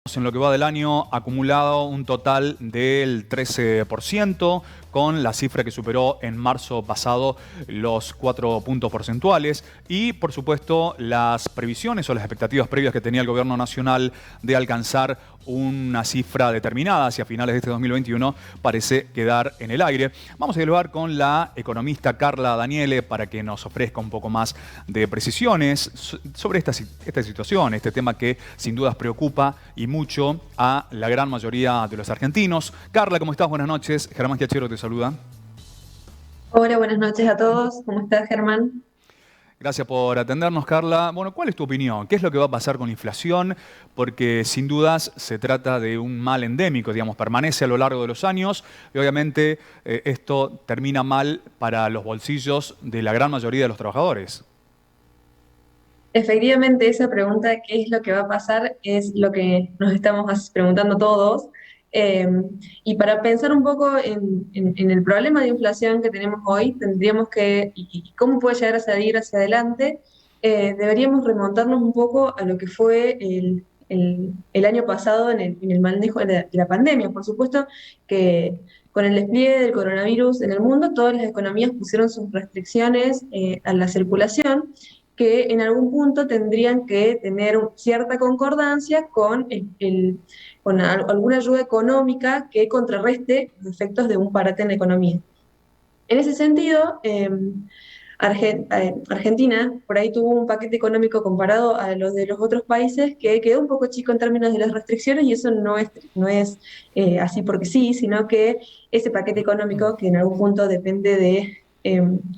En lo que va del año acumulado un total del 13%, con la cifra que superó en marzo pasado los 4 puntos porcentuales. Y, por supuesto, las previsiones o las expectativas previas que tenía el gobierno nacional de alcanzar una cifra determinada hacia finales de este 2021 parece quedar en el aire. Vamos a dialogar con la economista Carla Daniele para que nos ofrezca un poco más de precisiones sobre esta situación, este tema que sin dudas preocupa y mucho a la gran mayoría de los argentinos. Carla, ¿cómo estás? Buenas noches. Germán Giachero te saluda. Hola, buenas noches a todos. ¿Cómo estás, Germán? Gracias por atendernos, Carla. Bueno, ¿cuál es tu opinión? ¿Qué es lo que va a pasar con la inflación? Porque sin dudas se trata de un mal endémico, digamos, permanece a lo largo de los años y obviamente esto termina mal para los bolsillos de la gran mayoría de los trabajadores. Efectivamente, esa pregunta, ¿qué es lo que va a pasar? Es lo que nos estamos preguntando todos. Eh, y para pensar un poco en el problema de inflación que tenemos hoy, tendríamos que, y cómo puede llegar a salir hacia adelante, deberíamos remontarnos un poco a lo que fue el año pasado en el manejo de la pandemia. Por supuesto que con el despliegue del coronavirus en el mundo, todas las economías pusieron sus restricciones a la circulación que en algún punto tendrían que tener cierta concordancia con, alguna ayuda económica que contrarreste los efectos de un parate en la economía. En ese sentido, Argentina por ahí tuvo un paquete económico comparado a los de los otros países que quedó un poco chico en términos de las restricciones y eso no es así porque sí, sino que ese paquete económico, que en algún punto depende de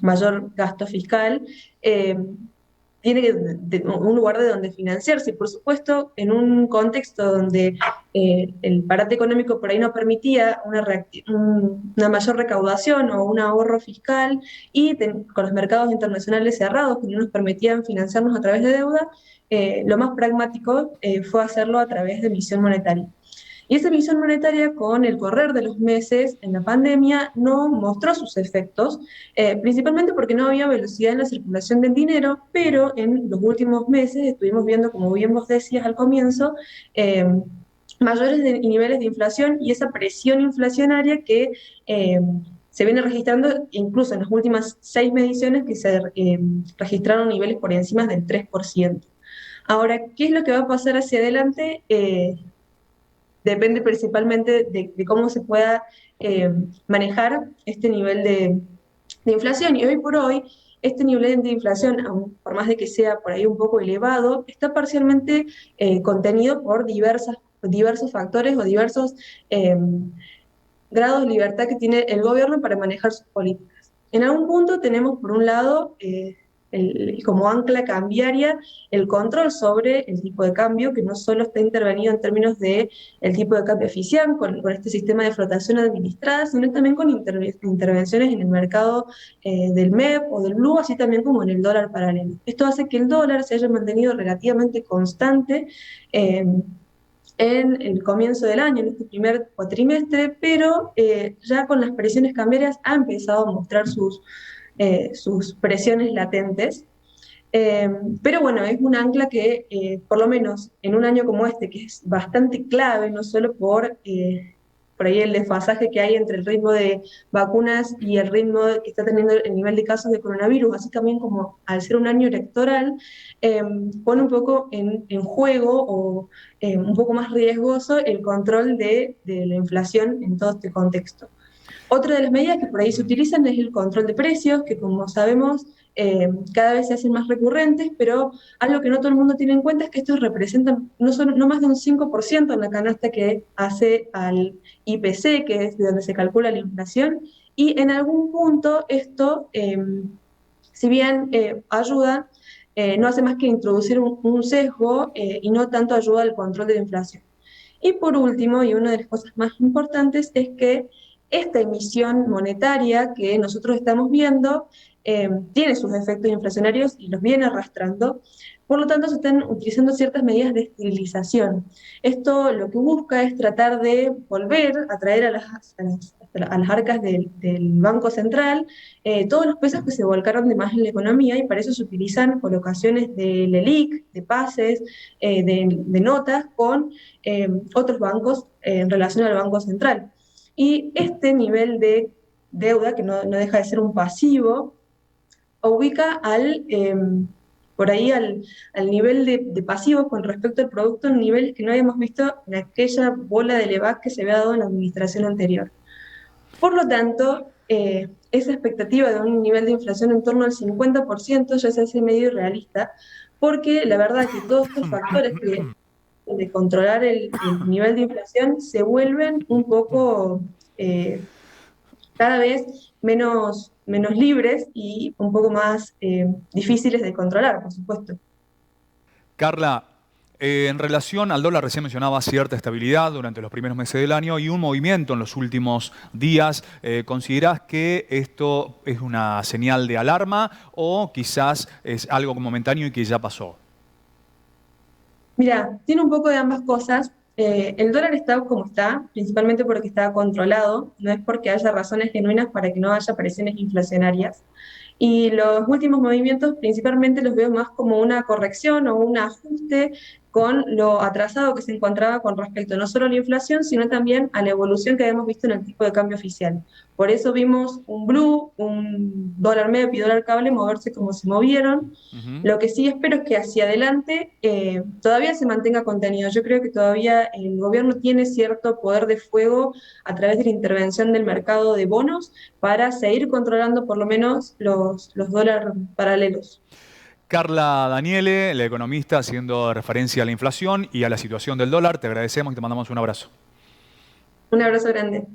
mayor gasto fiscal, eh, tiene un lugar de donde financiarse. Y por supuesto, en un contexto donde el parate económico por ahí no permitía una mayor recaudación o un ahorro fiscal y con los mercados internacionales cerrados que no nos permitían financiarnos a través de deuda, lo más pragmático fue hacerlo a través de emisión monetaria. Y esa emisión monetaria, con el correr de los meses en la pandemia, no mostró sus efectos, principalmente porque no había velocidad en la circulación del dinero, pero en los últimos meses estuvimos viendo, como bien vos decías al comienzo, eh, niveles de inflación y esa presión inflacionaria que se viene registrando incluso en las últimas 6 mediciones que se registraron niveles por encima del 3%. Ahora, ¿qué es lo que va a pasar hacia adelante? Depende principalmente de cómo se pueda manejar este nivel de inflación. Y hoy por hoy, este nivel de inflación, aun por más de que sea por ahí un poco elevado, está parcialmente contenido por diversos factores o diversos grados de libertad que tiene el gobierno para manejar sus políticas. En algún punto tenemos, por un lado, como ancla cambiaria, el control sobre el tipo de cambio, que no solo está intervenido en términos de el tipo de cambio oficial, con este sistema de flotación administrada, sino también con intervenciones en el mercado del MEP o del Blue, así también como en el dólar paralelo. Esto hace que el dólar se haya mantenido relativamente constante en el comienzo del año, en este primer cuatrimestre, pero ya con las presiones cambiarias ha empezado a mostrar sus presiones latentes. Eh, pero bueno, es un ancla que, por lo menos en un año como este, que es bastante clave, no solo por ahí el desfasaje que hay entre el ritmo de vacunas y el ritmo que está teniendo el nivel de casos de coronavirus, así también como al ser un año electoral, eh, pone un poco en juego o un poco más riesgoso el control de la inflación en todo este contexto. Otra de las medidas que por ahí se utilizan es el control de precios, que como sabemos cada vez se hacen más recurrentes, pero algo que no todo el mundo tiene en cuenta es que estos representan no más de un 5% en la canasta que hace al IPC, que es de donde se calcula la inflación, y en algún punto esto, si bien ayuda, no hace más que introducir un sesgo y no tanto ayuda al control de la inflación. Y por último, y una de las cosas más importantes, es que esta emisión monetaria que nosotros estamos viendo tiene sus efectos inflacionarios y los viene arrastrando. Por lo tanto, se están utilizando ciertas medidas de esterilización. Esto lo que busca es tratar de volver a traer a las arcas del Banco Central todos los pesos que se volcaron de más en la economía, y para eso se utilizan colocaciones de LELIQ, de pases, de notas con otros bancos en relación al Banco Central. Y este nivel de deuda, que no deja de ser un pasivo, ubica por ahí al nivel de pasivos con respecto al producto, un nivel que no habíamos visto en aquella bola de Levac que se había dado en la administración anterior. Por lo tanto, esa expectativa de un nivel de inflación en torno al 50% ya se hace medio irrealista, porque la verdad que todos estos factores de controlar el nivel de inflación se vuelven un poco cada vez menos libres y un poco más difíciles de controlar, por supuesto. Carla, en relación al dólar, recién mencionaba cierta estabilidad durante los primeros meses del año y un movimiento en los últimos días. ¿Considerás que esto es una señal de alarma o quizás es algo momentáneo y que ya pasó? Mira, tiene un poco de ambas cosas. El dólar está como está, principalmente porque está controlado, no es porque haya razones genuinas para que no haya presiones inflacionarias. Y los últimos movimientos principalmente los veo más como una corrección o un ajuste con lo atrasado que se encontraba con respecto no solo a la inflación, sino también a la evolución que habíamos visto en el tipo de cambio oficial. Por eso vimos un blue, un dólar MEP y dólar cable moverse como se movieron. Ujú. Lo que sí espero es que hacia adelante todavía se mantenga contenido. Yo creo que todavía el gobierno tiene cierto poder de fuego a través de la intervención del mercado de bonos para seguir controlando por lo menos los dólares paralelos. Carla Daniele, la economista, haciendo referencia a la inflación y a la situación del dólar, te agradecemos y te mandamos un abrazo. Un abrazo grande.